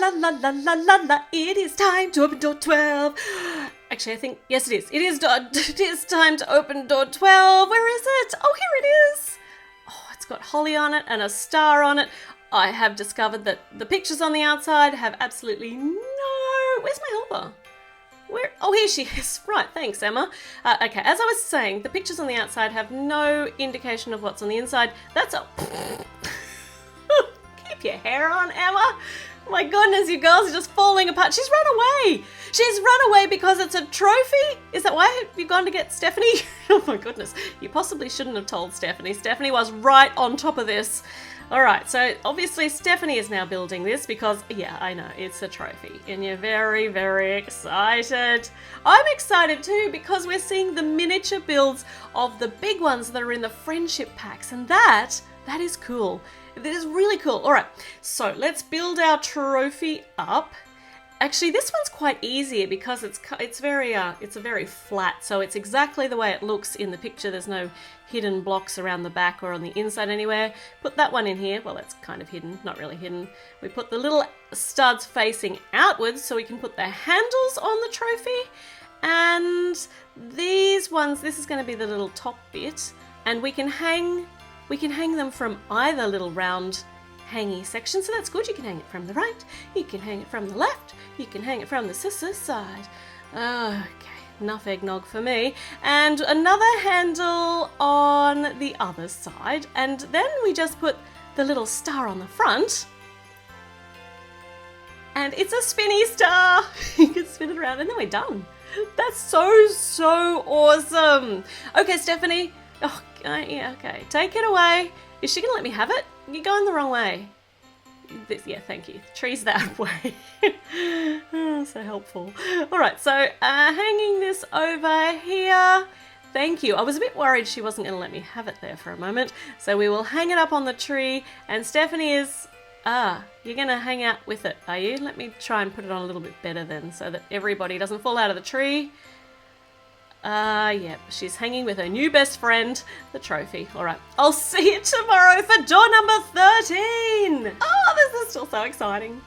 la la la la la la. It is time to open door 12. Actually, I think, yes it is. It is time to open door 12. Where is it? Oh, here it is. Oh, it's got holly on it and a star on it. I have discovered that the pictures on the outside have absolutely no... Where's my helper? Where? Oh, here she is. Right, thanks, Emma. Okay, as I was saying, the pictures on the outside have no indication of what's on the inside. That's a... Keep your hair on, Emma. My goodness, you girls are just falling apart. She's run away. She's run away because it's a trophy. Is that why you've gone to get Stephanie? Oh my goodness. You possibly shouldn't have told Stephanie. Stephanie was right on top of this. All right, so obviously Stephanie is now building this because, yeah, I know, it's a trophy and you're very, very excited. I'm excited too because we're seeing the miniature builds of the big ones that are in the friendship packs, and that is cool. That is really cool. All right, so let's build our trophy up. Actually, this one's quite easier because it's very flat, so it's exactly the way it looks in the picture. There's no hidden blocks around the back or on the inside anywhere. Put that one in here. Well, that's kind of hidden, not really hidden. We put the little studs facing outwards so we can put the handles on the trophy. And these ones, this is going to be the little top bit, and we can hang them from either little round hangy section, so that's good. You can hang it from the right, you can hang it from the left, you can hang it from the sister side. Okay, enough eggnog for me. And another handle on the other side, and then we just put the little star on the front. And it's a spinny star. You can spin it around and then we're done. That's so awesome. Okay, Stephanie. Oh, yeah, okay. Take it away. Is she going to let me have it? You're going the wrong way. Yeah, thank you. The tree's that way. Oh, so helpful. All right, so hanging this over here. Thank you. I was a bit worried she wasn't going to let me have it there for a moment. So we will hang it up on the tree. And Stephanie is... you're going to hang out with it, are you? Let me try and put it on a little bit better then so that everybody doesn't fall out of the tree. Yep, she's hanging with her new best friend, the trophy. All right, I'll see you tomorrow for door number 13. Oh, this is still so exciting.